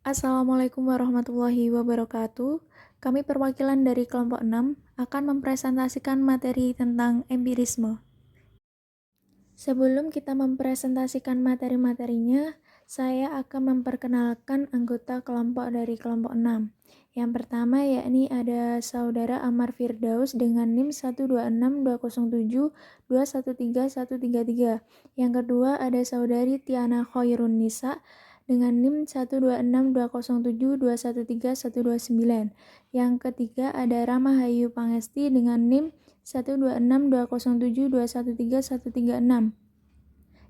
Assalamualaikum warahmatullahi wabarakatuh. Kami perwakilan dari kelompok 6 akan mempresentasikan materi tentang empirisme. Sebelum kita mempresentasikan materi-materinya, saya akan memperkenalkan anggota kelompok dari kelompok 6. Yang pertama yakni ada Saudara Amar Firdaus dengan NIM 1262072131133. Yang kedua ada Saudari Tiana Khairun Nisa dengan NIM 1262072131129. Yang ketiga ada Rama Hayu Pangesti dengan NIM 1262072131136.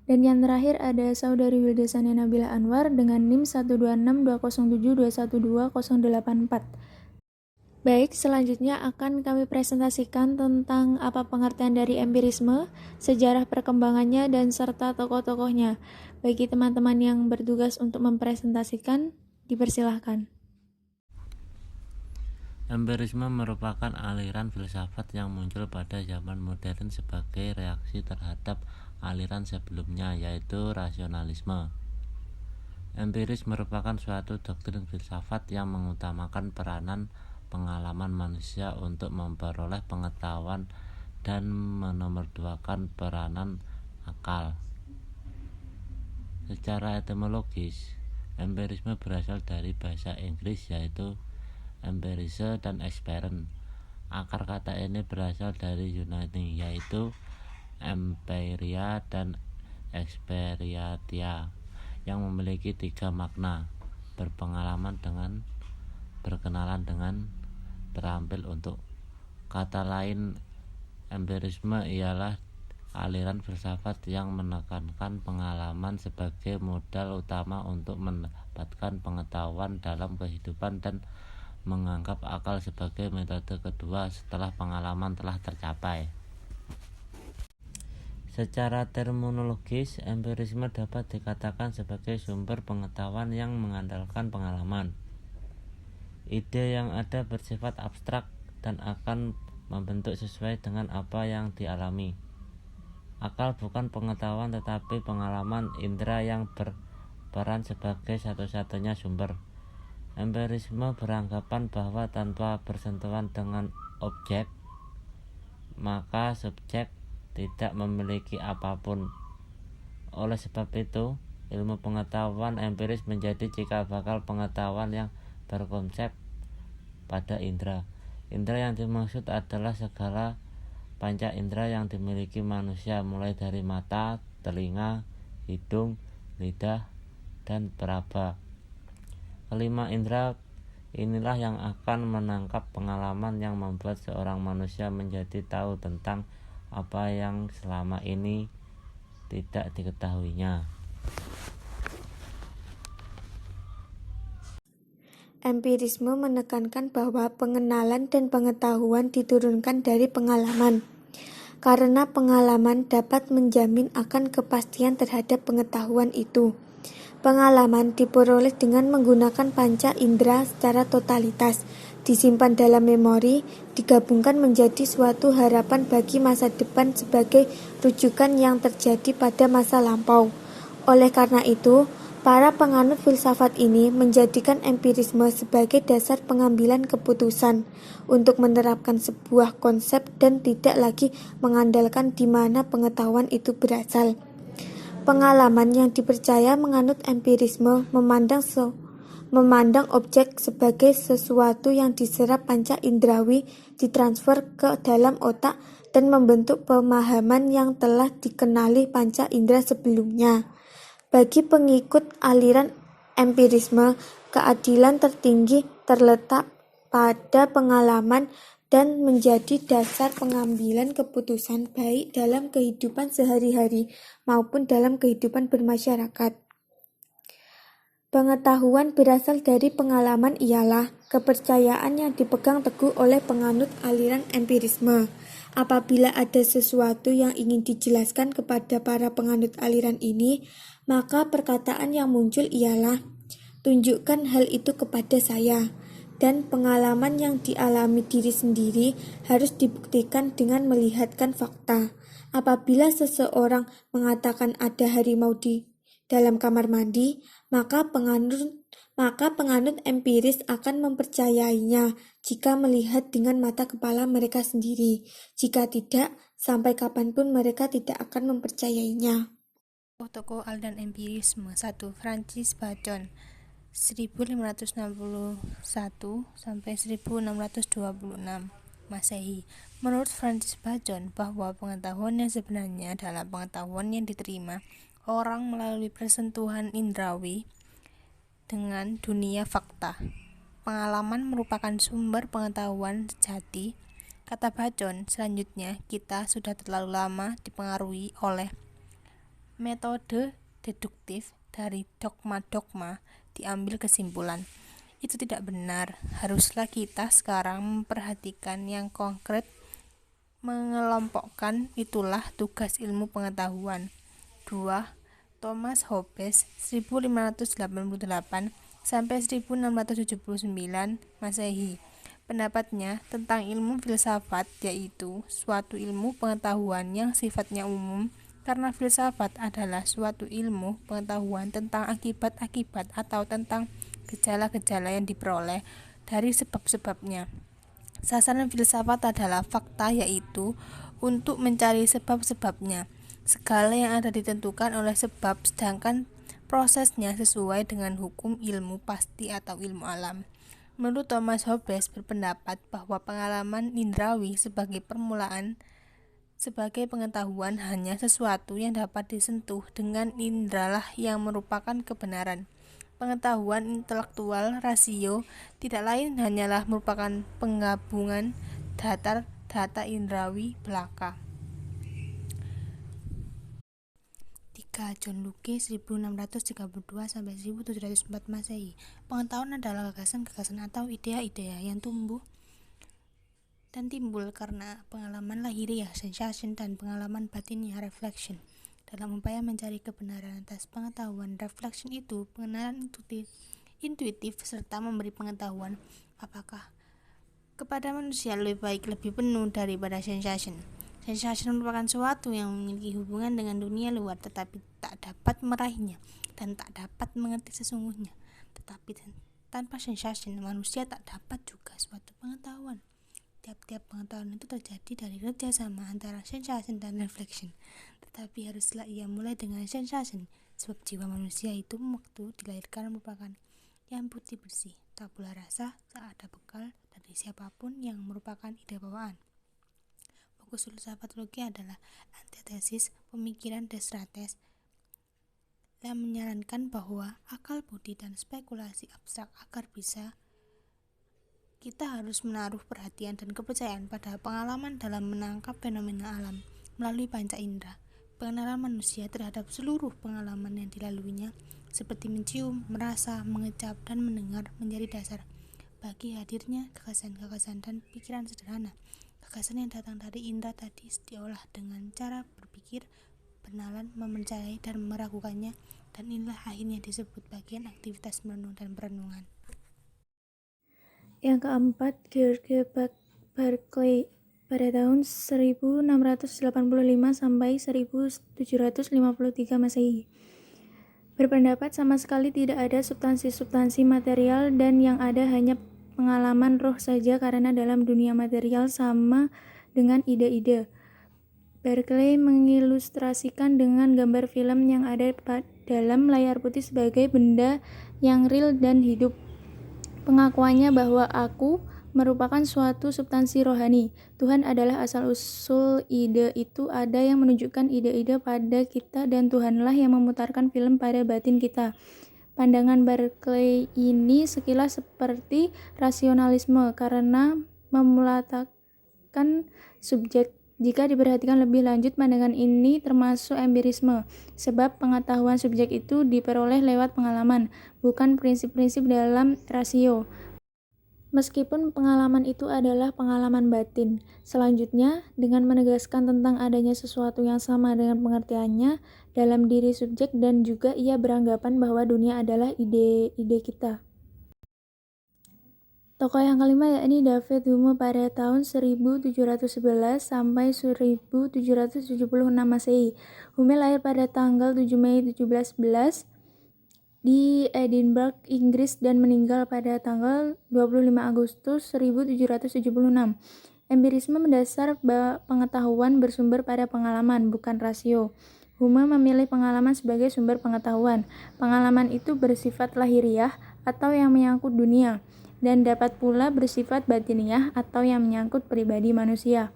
Dan yang terakhir ada Saudari Wildesania Nabila Anwar dengan NIM 1262072012084. Baik, selanjutnya akan kami presentasikan tentang apa pengertian dari empirisme, sejarah perkembangannya, dan serta tokoh-tokohnya. Bagi teman-teman yang bertugas untuk mempresentasikan, dipersilahkan. Empirisme merupakan aliran filsafat yang muncul pada zaman modern sebagai reaksi terhadap aliran sebelumnya, yaitu rasionalisme. Empiris merupakan suatu doktrin filsafat yang mengutamakan peranan pengalaman manusia untuk memperoleh pengetahuan dan menomorduakan peranan akal. Secara etimologis, empirisme berasal dari bahasa Inggris yaitu empirise dan experience. Akar kata ini berasal dari Yunani yaitu empiria dan experiatia yang memiliki 3 makna: berpengalaman dengan, berkenalan dengan, terampil untuk. Kata lain, empirisme ialah aliran filsafat yang menekankan pengalaman sebagai modal utama untuk mendapatkan pengetahuan dalam kehidupan dan menganggap akal sebagai metode kedua setelah pengalaman telah tercapai. Secara terminologis, empirisme dapat dikatakan sebagai sumber pengetahuan yang mengandalkan pengalaman. Ide yang ada bersifat abstrak dan akan membentuk sesuai dengan apa yang dialami. Akal bukan pengetahuan tetapi pengalaman indera yang berperan sebagai satu-satunya sumber. Empirisme beranggapan bahwa tanpa bersentuhan dengan objek, maka subjek tidak memiliki apapun. Oleh sebab itu, ilmu pengetahuan empiris menjadi cikal bakal pengetahuan yang berkonsep pada indera. Indera yang dimaksud adalah segala panca indera yang dimiliki manusia, mulai dari mata, telinga, hidung, lidah, dan peraba. Kelima indera inilah yang akan menangkap pengalaman yang membuat seorang manusia menjadi tahu tentang apa yang selama ini tidak diketahuinya. Empirisme menekankan bahwa pengenalan dan pengetahuan diturunkan dari pengalaman, karena pengalaman dapat menjamin akan kepastian terhadap pengetahuan itu. Pengalaman diperoleh dengan menggunakan panca indera secara totalitas, disimpan dalam memori, digabungkan menjadi suatu harapan bagi masa depan sebagai rujukan yang terjadi pada masa lampau. Oleh karena itu, para penganut filsafat ini menjadikan empirisme sebagai dasar pengambilan keputusan untuk menerapkan sebuah konsep dan tidak lagi mengandalkan di mana pengetahuan itu berasal. Pengalaman yang dipercaya menganut empirisme memandang objek sebagai sesuatu yang diserap panca indrawi, ditransfer ke dalam otak, dan membentuk pemahaman yang telah dikenali panca indera sebelumnya. Bagi pengikut aliran empirisme, keadilan tertinggi terletak pada pengalaman dan menjadi dasar pengambilan keputusan baik dalam kehidupan sehari-hari maupun dalam kehidupan bermasyarakat. Pengetahuan berasal dari pengalaman ialah kepercayaan yang dipegang teguh oleh penganut aliran empirisme. Apabila ada sesuatu yang ingin dijelaskan kepada para penganut aliran ini, maka perkataan yang muncul ialah, "Tunjukkan hal itu kepada saya." Dan pengalaman yang dialami diri sendiri harus dibuktikan dengan melihatkan fakta. Apabila seseorang mengatakan ada harimau di dalam kamar mandi, maka penganut maka penganut empiris akan mempercayainya jika melihat dengan mata kepala mereka sendiri. Jika tidak, sampai kapanpun mereka tidak akan mempercayainya. Tokoh aliran empirisme 1. Francis Bacon 1561 sampai 1626 Masehi. Menurut Francis Bacon, bahwa pengetahuan yang sebenarnya adalah pengetahuan yang diterima orang melalui persentuhan indrawi dengan dunia fakta. Pengalaman merupakan sumber pengetahuan sejati. Kata Bacon, selanjutnya kita sudah terlalu lama dipengaruhi oleh metode deduktif. Dari dogma-dogma diambil kesimpulan. Itu tidak benar. Haruslah kita sekarang memperhatikan yang konkret, mengelompokkan. Itulah tugas ilmu pengetahuan. 2. Thomas Hobbes 1588 sampai 1679 Masehi. Pendapatnya tentang ilmu filsafat yaitu suatu ilmu pengetahuan yang sifatnya umum, karena filsafat adalah suatu ilmu pengetahuan tentang akibat-akibat atau tentang gejala-gejala yang diperoleh dari sebab-sebabnya. Sasaran filsafat adalah fakta, yaitu untuk mencari sebab-sebabnya. Segala yang ada ditentukan oleh sebab, sedangkan prosesnya sesuai dengan hukum ilmu pasti atau ilmu alam. Menurut Thomas Hobbes berpendapat bahwa pengalaman indrawi sebagai permulaan sebagai pengetahuan hanya sesuatu yang dapat disentuh dengan indralah yang merupakan kebenaran. Pengetahuan intelektual rasio tidak lain hanyalah merupakan penggabungan data indrawi belaka. 3. John Locke 1632 sampai 1704 Masehi. Pengetahuan adalah gagasan-gagasan atau idea-idea yang tumbuh dan timbul karena pengalaman lahiriah, sensation, dan pengalaman batinnya, reflection. Dalam upaya mencari kebenaran atas pengetahuan, reflection itu pengenalan intuitif serta memberi pengetahuan apakah kepada manusia lebih baik, lebih penuh daripada sensation. Sensation merupakan sesuatu yang memiliki hubungan dengan dunia luar tetapi tak dapat meraihnya dan tak dapat mengerti sesungguhnya. Tetapi tanpa sensation, manusia tak dapat juga suatu pengetahuan. Tiap-tiap pengetahuan itu terjadi dari kerjasama antara sensation dan reflection. Tetapi haruslah ia mulai dengan sensation, sebab jiwa manusia itu waktu dilahirkan merupakan yang putih bersih, tak pula rasa, tak ada bekal dari siapapun yang merupakan ide bawaan. Fokus filsafat Locke adalah antitesis pemikiran Descartes yang menyarankan bahwa akal budi dan spekulasi abstrak agar bisa kita harus menaruh perhatian dan kepercayaan pada pengalaman dalam menangkap fenomena alam melalui panca indera. Pengenalan manusia terhadap seluruh pengalaman yang dilaluinya, seperti mencium, merasa, mengecap, dan mendengar, menjadi dasar bagi hadirnya gagasan-gagasan dan pikiran sederhana. Gagasan yang datang dari indera tadi diolah dengan cara berpikir, bernalar, mempercayai, dan meragukannya, dan inilah akhirnya disebut bagian aktivitas merenung dan perenungan. Yang keempat, George Berkeley pada tahun 1685 sampai 1753 Masehi berpendapat sama sekali tidak ada substansi-substansi material dan yang ada hanya pengalaman roh saja, karena dalam dunia material sama dengan ide-ide. Berkeley mengilustrasikan dengan gambar film yang ada dalam layar putih sebagai benda yang real dan hidup. Pengakuannya bahwa aku merupakan suatu substansi rohani. Tuhan adalah asal-usul ide itu, ada yang menunjukkan ide-ide pada kita dan Tuhanlah yang memutarkan film pada batin kita. Pandangan Berkeley ini sekilas seperti rasionalisme karena memulatakan subjek. Jika diperhatikan lebih lanjut, pandangan ini termasuk empirisme, sebab pengetahuan subjek itu diperoleh lewat pengalaman, bukan prinsip-prinsip dalam rasio. Meskipun pengalaman itu adalah pengalaman batin. Selanjutnya, dengan menegaskan tentang adanya sesuatu yang sama dengan pengertiannya dalam diri subjek, dan juga ia beranggapan bahwa dunia adalah ide-ide kita. Tokoh yang kelima yakni David Hume pada tahun 1711 sampai 1776 Masehi. Hume lahir pada tanggal 7 Mei 1711 di Edinburgh, Inggris dan meninggal pada tanggal 25 Agustus 1776. Empirisme mendasar pengetahuan bersumber pada pengalaman, bukan rasio. Hume memilih pengalaman sebagai sumber pengetahuan. Pengalaman itu bersifat lahiriah atau yang menyangkut dunia, dan dapat pula bersifat batiniah atau yang menyangkut pribadi manusia.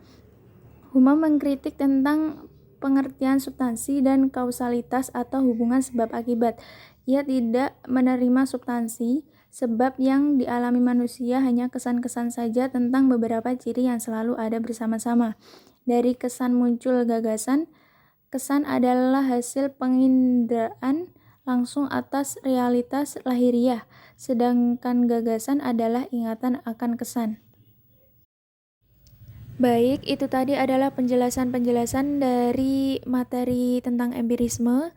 Hume mengkritik tentang pengertian substansi dan kausalitas atau hubungan sebab akibat. Ia tidak menerima substansi, sebab yang dialami manusia hanya kesan-kesan saja tentang beberapa ciri yang selalu ada bersama-sama. Dari kesan muncul gagasan. Kesan adalah hasil penginderaan langsung atas realitas lahiriah, sedangkan gagasan adalah ingatan akan kesan. Baik, itu tadi adalah penjelasan-penjelasan dari materi tentang empirisme.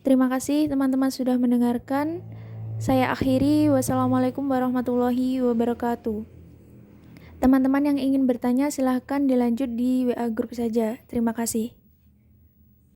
Terima kasih teman-teman sudah mendengarkan. Saya akhiri, wassalamualaikum warahmatullahi wabarakatuh. Teman-teman yang ingin bertanya silahkan dilanjut di WA grup saja. Terima kasih.